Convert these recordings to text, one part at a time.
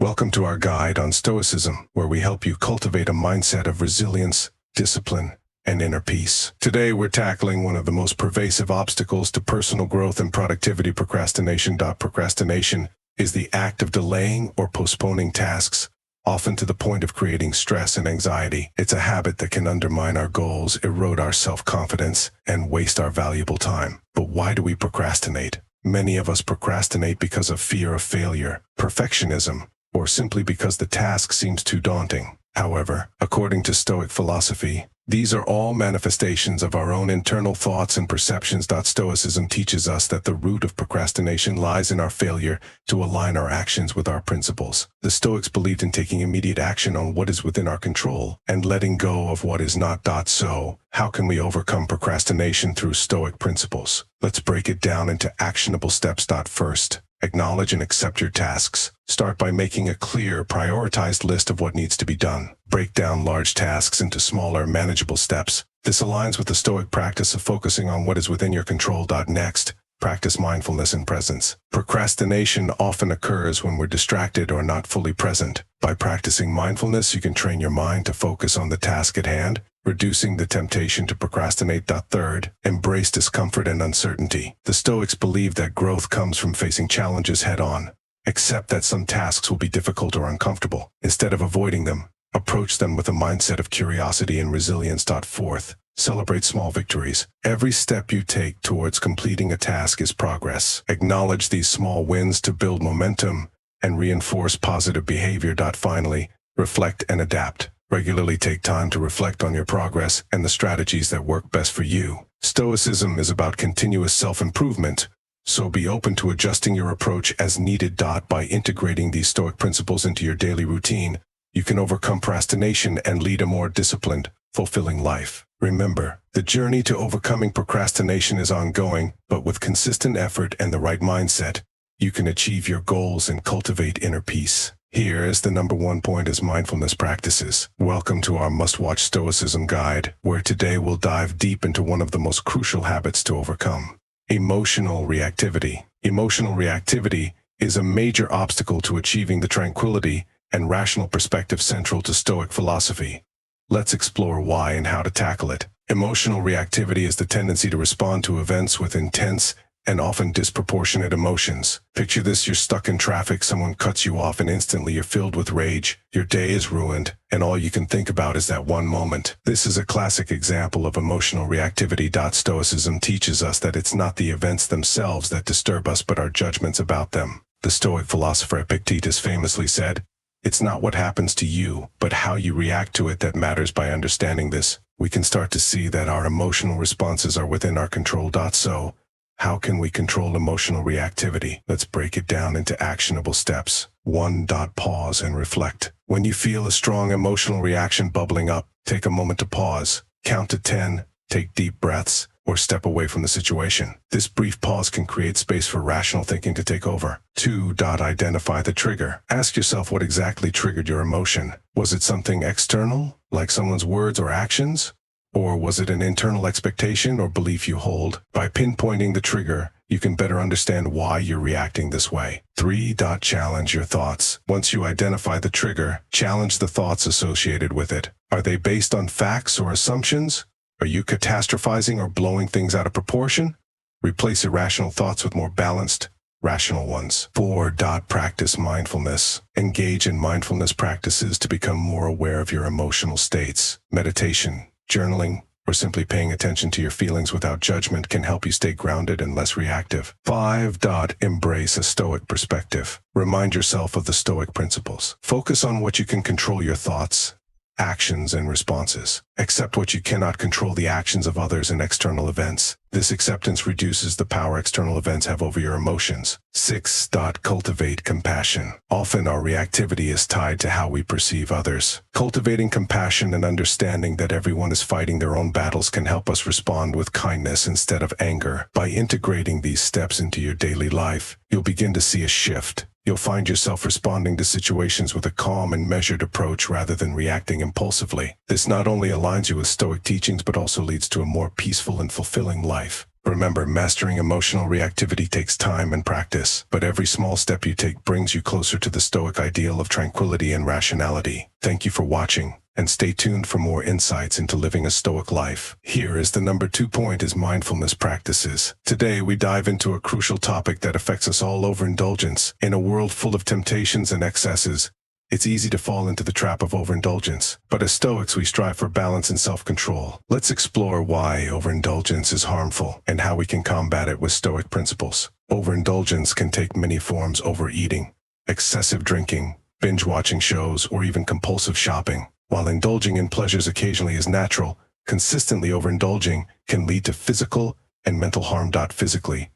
Welcome to our guide on Stoicism, where we help you cultivate a mindset of resilience, discipline, and inner peace. Today, we're tackling one of the most pervasive obstacles to personal growth and productivity: procrastination. Procrastination is the act of delaying or postponing tasks, often to the point of creating stress and anxiety. It's a habit that can undermine our goals, erode our self-confidence, and waste our valuable time. But why do we procrastinate? Many of us procrastinate because of fear of failure, perfectionism, or simply because the task seems too daunting. However, according to Stoic philosophy, these are all manifestations of our own internal thoughts and perceptions. Stoicism teaches us that the root of procrastination lies in our failure to align our actions with our principles. The Stoics believed in taking immediate action on what is within our control and letting go of what is not. So, how can we overcome procrastination through Stoic principles? Let's break it down into actionable steps. First, acknowledge and accept your tasks. Start by making a clear, prioritized list of what needs to be done. Break down large tasks into smaller, manageable steps. This aligns with the Stoic practice of focusing on what is within your control. Next, practice mindfulness and presence. Procrastination often occurs when we're distracted or not fully present. By practicing mindfulness, you can train your mind to focus on the task at hand, reducing the temptation to procrastinate. Third, embrace discomfort and uncertainty. The Stoics believe that growth comes from facing challenges head-on. Accept that some tasks will be difficult or uncomfortable. Instead of avoiding them, approach them with a mindset of curiosity and resilience. Fourth, celebrate small victories. Every step you take towards completing a task is progress. Acknowledge these small wins to build momentum and reinforce positive behavior. Finally, reflect and adapt. Regularly take time to reflect on your progress and the strategies that work best for you. Stoicism is about continuous self-improvement, so be open to adjusting your approach as needed. By integrating these Stoic principles into your daily routine, you can overcome procrastination and lead a more disciplined, fulfilling life. Remember, the journey to overcoming procrastination is ongoing, but with consistent effort and the right mindset, you can achieve your goals and cultivate inner peace. Here is the number one point: is mindfulness practices. Welcome to our must-watch Stoicism guide, where today we'll dive deep into one of the most crucial habits to overcome: emotional reactivity. Emotional reactivity is a major obstacle to achieving the tranquility and rational perspective central to Stoic philosophy. Let's explore why and how to tackle it. Emotional reactivity is the tendency to respond to events with intense and often disproportionate emotions. Picture this: you're stuck in traffic, someone cuts you off, and instantly you're filled with rage. Your day is ruined, and all you can think about is that one moment. This is a classic example of emotional reactivity. Stoicism teaches us that it's not the events themselves that disturb us, but our judgments about them. The Stoic philosopher Epictetus famously said, "It's not what happens to you, but how you react to it that matters." By understanding this, we can start to see that our emotional responses are within our control. So, how can we control emotional reactivity? Let's break it down into actionable steps. 1. Pause and reflect. When you feel a strong emotional reaction bubbling up, take a moment to pause. Count to 10, take deep breaths, or step away from the situation. This brief pause can create space for rational thinking to take over. 2. Identify the trigger. Ask yourself what exactly triggered your emotion. Was it something external, like someone's words or actions? Or was it an internal expectation or belief you hold? By pinpointing the trigger, you can better understand why you're reacting this way. 3. Challenge your thoughts. Once you identify the trigger, challenge the thoughts associated with it. Are they based on facts or assumptions? Are you catastrophizing or blowing things out of proportion? Replace irrational thoughts with more balanced, rational ones. 4. Practice mindfulness. Engage in mindfulness practices to become more aware of your emotional states. Meditation, journaling, or simply paying attention to your feelings without judgment can help you stay grounded and less reactive. 5. Embrace a Stoic perspective. Remind yourself of the Stoic principles. Focus on what you can control: your thoughts, actions, and responses. Accept what you cannot control: the actions of others and external events. This acceptance reduces the power external events have over your emotions. 6. Cultivate compassion. Often our reactivity is tied to how we perceive others. Cultivating compassion and understanding that everyone is fighting their own battles can help us respond with kindness instead of anger. By integrating these steps into your daily life, you'll begin to see a shift. You'll find yourself responding to situations with a calm and measured approach rather than reacting impulsively. This not only aligns you with Stoic teachings but also leads to a more peaceful and fulfilling life. Remember, mastering emotional reactivity takes time and practice, but every small step you take brings you closer to the Stoic ideal of tranquility and rationality. Thank you for watching, and stay tuned for more insights into living a Stoic life. Here is the number 2 point is mindfulness practices. Today we dive into a crucial topic that affects us all: overindulgence. In a world full of temptations and excesses, it's easy to fall into the trap of overindulgence. But as Stoics, we strive for balance and self-control. Let's explore why overindulgence is harmful and how we can combat it with Stoic principles. Overindulgence can take many forms: overeating, excessive drinking, binge-watching shows, or even compulsive shopping. While indulging in pleasures occasionally is natural, consistently overindulging can lead to physical and mental harm. Physically,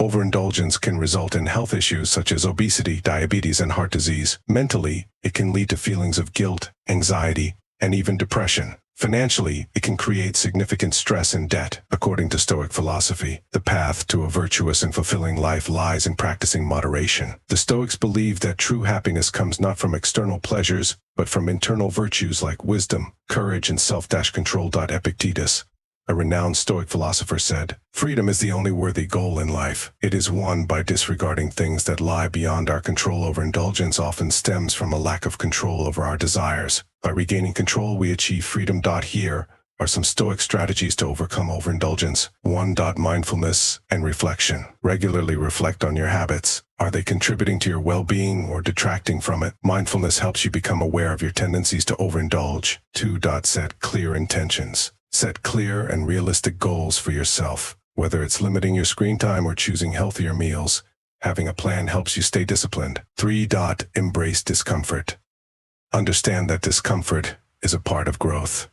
overindulgence can result in health issues such as obesity, diabetes, and heart disease. Mentally, it can lead to feelings of guilt, anxiety, and even depression. Financially, it can create significant stress and debt. According to Stoic philosophy, the path to a virtuous and fulfilling life lies in practicing moderation. The Stoics believe that true happiness comes not from external pleasures, but from internal virtues like wisdom, courage, and self-control. Epictetus, a renowned Stoic philosopher, said, "Freedom is the only worthy goal in life. It is won by disregarding things that lie beyond our control." Overindulgence often stems from a lack of control over our desires. By regaining control, we achieve freedom. Here are some Stoic strategies to overcome overindulgence. 1. Mindfulness and reflection. Regularly reflect on your habits. Are they contributing to your well-being or detracting from it? Mindfulness helps you become aware of your tendencies to overindulge. 2. Set clear intentions. Set clear and realistic goals for yourself. Whether it's limiting your screen time or choosing healthier meals, having a plan helps you stay disciplined. 3. Embrace discomfort. Understand that discomfort is a part of growth.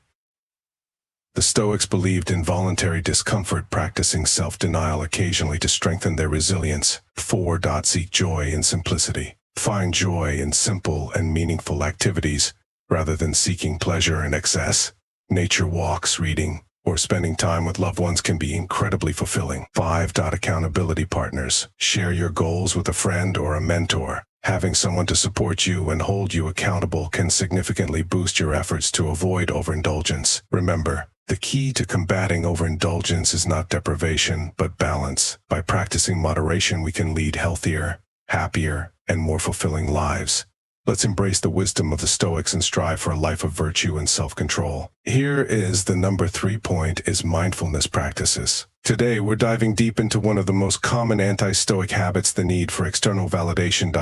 The Stoics believed in voluntary discomfort, practicing self-denial occasionally to strengthen their resilience. 4. Seek joy in simplicity. Find joy in simple and meaningful activities, rather than seeking pleasure in excess. Nature walks, reading, or spending time with loved ones can be incredibly fulfilling. 5. Accountability partners. Share your goals with a friend or a mentor. Having someone to support you and hold you accountable can significantly boost your efforts to avoid overindulgence. Remember, the key to combating overindulgence is not deprivation, but balance. By practicing moderation, we can lead healthier, happier, and more fulfilling lives. Let's embrace the wisdom of the Stoics and strive for a life of virtue and self-control. Here is the number 3 point is mindfulness practices. Today, we're diving deep into one of the most common anti-Stoic habits, the need for external validation.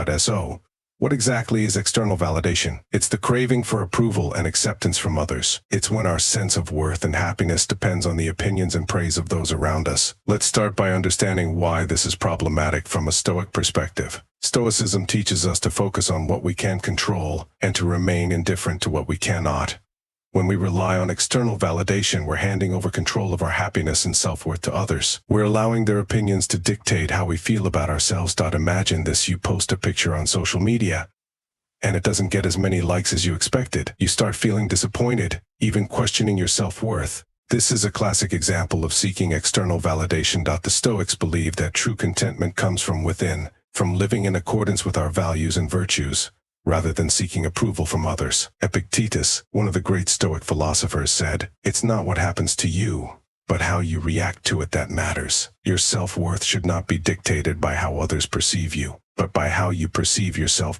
What exactly is external validation? It's the craving for approval and acceptance from others. It's when our sense of worth and happiness depends on the opinions and praise of those around us. Let's start by understanding why this is problematic from a Stoic perspective. Stoicism teaches us to focus on what we can control and to remain indifferent to what we cannot. When we rely on external validation, we're handing over control of our happiness and self-worth to others. We're allowing their opinions to dictate how we feel about ourselves. Imagine this: you post a picture on social media, and it doesn't get as many likes as you expected. You start feeling disappointed, even questioning your self-worth. This is a classic example of seeking external validation. The Stoics believe that true contentment comes from within, from living in accordance with our values and virtues, rather than seeking approval from others. Epictetus, one of the great Stoic philosophers, said, "It's not what happens to you, but how you react to it that matters." Your self-worth should not be dictated by how others perceive you, but by how you perceive yourself.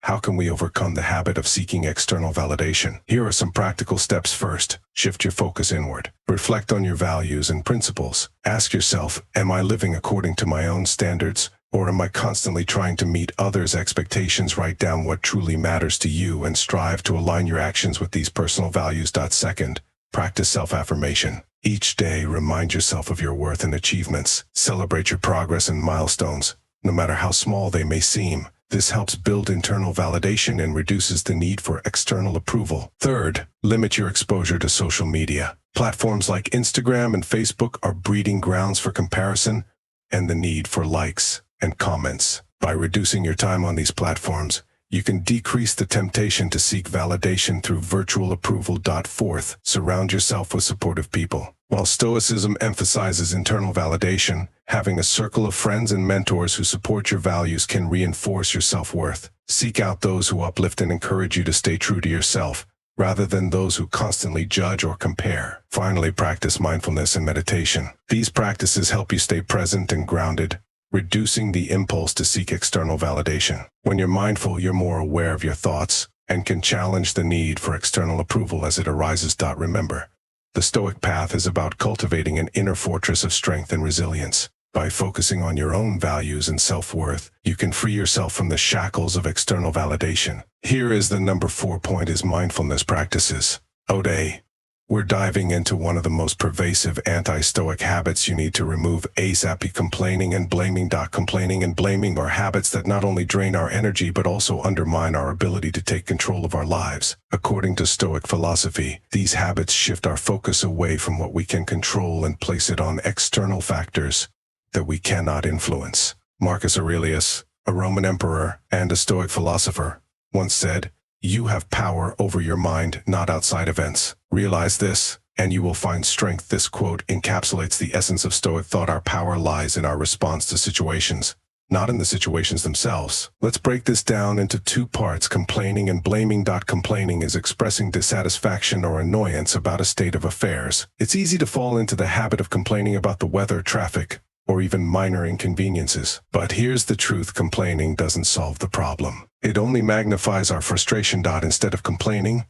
How can we overcome the habit of seeking external validation? Here are some practical steps. First, shift your focus inward. Reflect on your values and principles. Ask yourself, am I living according to my own standards, or am I constantly trying to meet others' expectations? Write down what truly matters to you and strive to align your actions with these personal values. Second, practice self-affirmation. Each day, remind yourself of your worth and achievements. Celebrate your progress and milestones, no matter how small they may seem. This helps build internal validation and reduces the need for external approval. Third, limit your exposure to social media. Platforms like Instagram and Facebook are breeding grounds for comparison and the need for likes and comments. By reducing your time on these platforms, you can decrease the temptation to seek validation through virtual approval. Fourth, surround yourself with supportive people. While Stoicism emphasizes internal validation, having a circle of friends and mentors who support your values can reinforce your self-worth. Seek out those who uplift and encourage you to stay true to yourself, rather than those who constantly judge or compare. Finally, practice mindfulness and meditation. These practices help you stay present and grounded, reducing the impulse to seek external validation. When you're mindful, you're more aware of your thoughts and can challenge the need for external approval as it arises. Remember, the Stoic path is about cultivating an inner fortress of strength and resilience. By focusing on your own values and self-worth, you can free yourself from the shackles of external validation. Here is the number 4 point is mindfulness practices. Today, we're diving into one of the most pervasive anti-Stoic habits you need to remove ASAP: complaining and blaming. Complaining and blaming are habits that not only drain our energy but also undermine our ability to take control of our lives. According to Stoic philosophy, these habits shift our focus away from what we can control and place it on external factors that we cannot influence. Marcus Aurelius, a Roman emperor and a Stoic philosopher, once said, "You have power over your mind, not outside events. Realize this, and you will find strength." This quote encapsulates the essence of Stoic thought. Our power lies in our response to situations, not in the situations themselves. Let's break this down into 2 parts: complaining and blaming. Complaining is expressing dissatisfaction or annoyance about a state of affairs. It's easy to fall into the habit of complaining about the weather, traffic, or even minor inconveniences. But here's the truth: complaining doesn't solve the problem. It only magnifies our frustration. Instead of complaining,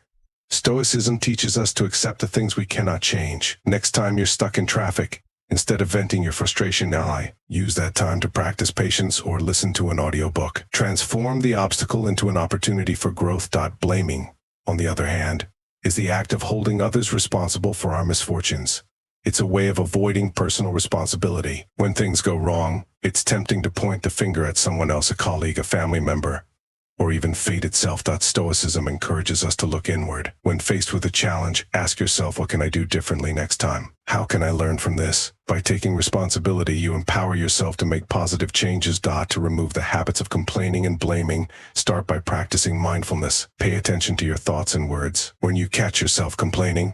Stoicism teaches us to accept the things we cannot change. Next time you're stuck in traffic, instead of venting your frustration, use that time to practice patience or listen to an audiobook. Transform the obstacle into an opportunity for growth. Blaming, on the other hand, is the act of holding others responsible for our misfortunes. It's a way of avoiding personal responsibility. When things go wrong, it's tempting to point the finger at someone else, a colleague, a family member, or even fate itself. Stoicism encourages us to look inward. When faced with a challenge, ask yourself, what can I do differently next time? How can I learn from this? By taking responsibility, you empower yourself to make positive changes. To remove the habits of complaining and blaming, start by practicing mindfulness. Pay attention to your thoughts and words. When you catch yourself complaining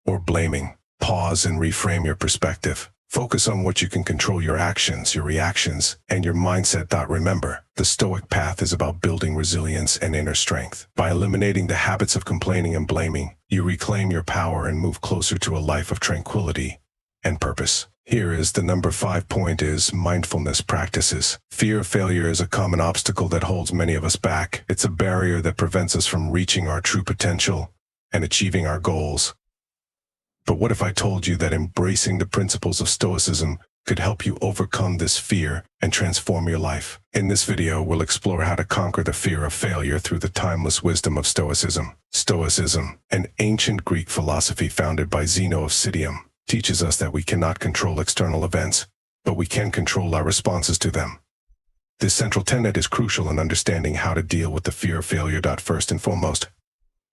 or blaming, pause and reframe your perspective. Focus on what you can control: your actions, your reactions, and your mindset. Remember, the Stoic path is about building resilience and inner strength. By eliminating the habits of complaining and blaming, you reclaim your power and move closer to a life of tranquility and purpose. Here is the number 5 point is mindfulness practices. Fear of failure is a common obstacle that holds many of us back. It's a barrier that prevents us from reaching our true potential and achieving our goals. But what if I told you that embracing the principles of Stoicism could help you overcome this fear and transform your life? In this video, we'll explore how to conquer the fear of failure through the timeless wisdom of Stoicism. Stoicism, an ancient Greek philosophy founded by Zeno of Citium, teaches us that we cannot control external events, but we can control our responses to them. This central tenet is crucial in understanding how to deal with the fear of failure. First and foremost,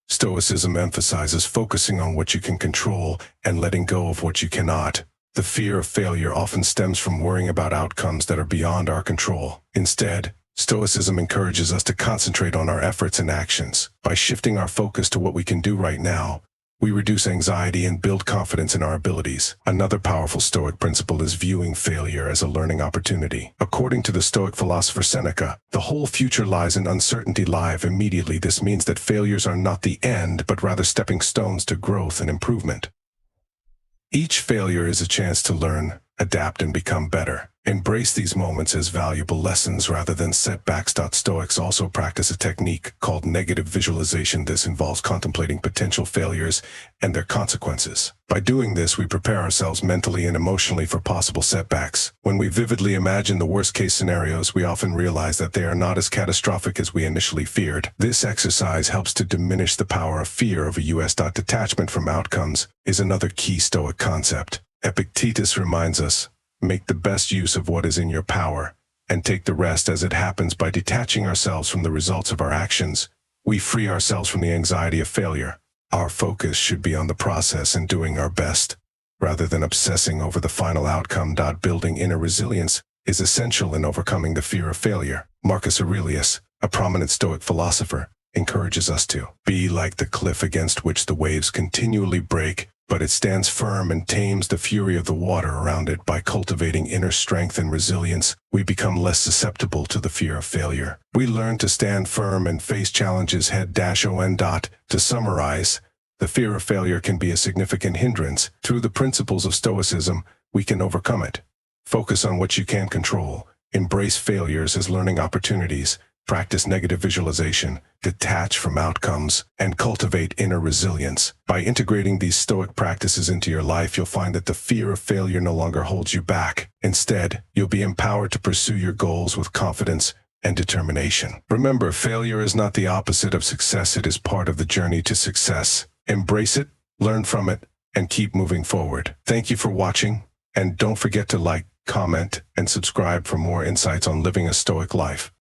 Stoicism emphasizes focusing on what you can control and letting go of what you cannot. The fear of failure often stems from worrying about outcomes that are beyond our control. Instead, Stoicism encourages us to concentrate on our efforts and actions. By shifting our focus to what we can do right now, we reduce anxiety and build confidence in our abilities. Another powerful Stoic principle is viewing failure as a learning opportunity. According to the Stoic philosopher Seneca, the whole future lies in uncertainty. Live immediately. This means that failures are not the end, but rather stepping stones to growth and improvement. Each failure is a chance to learn, adapt, and become better. Embrace these moments as valuable lessons rather than setbacks. Stoics also practice a technique called negative visualization. This involves contemplating potential failures and their consequences. By doing this, we prepare ourselves mentally and emotionally for possible setbacks. When we vividly imagine the worst-case scenarios, we often realize that they are not as catastrophic as we initially feared. This exercise helps to diminish the power of fear over us. Detachment from outcomes is another key Stoic concept. Epictetus reminds us, make the best use of what is in your power, and take the rest as it happens. By detaching ourselves from the results of our actions, we free ourselves from the anxiety of failure. Our focus should be on the process and doing our best, rather than obsessing over the final outcome. Building inner resilience is essential in overcoming the fear of failure. Marcus Aurelius, a prominent Stoic philosopher, encourages us to be like the cliff against which the waves continually break, but it stands firm and tames the fury of the water around it. By cultivating inner strength and resilience, we become less susceptible to the fear of failure. We learn to stand firm and face challenges head-on. To summarize, the fear of failure can be a significant hindrance. Through the principles of Stoicism, we can overcome it. Focus on what you can control. Embrace failures as learning opportunities. Practice negative visualization, detach from outcomes, and cultivate inner resilience. By integrating these Stoic practices into your life, you'll find that the fear of failure no longer holds you back. Instead, you'll be empowered to pursue your goals with confidence and determination. Remember, failure is not the opposite of success. It is part of the journey to success. Embrace it, learn from it, and keep moving forward. Thank you for watching, and don't forget to like, comment, and subscribe for more insights on living a Stoic life.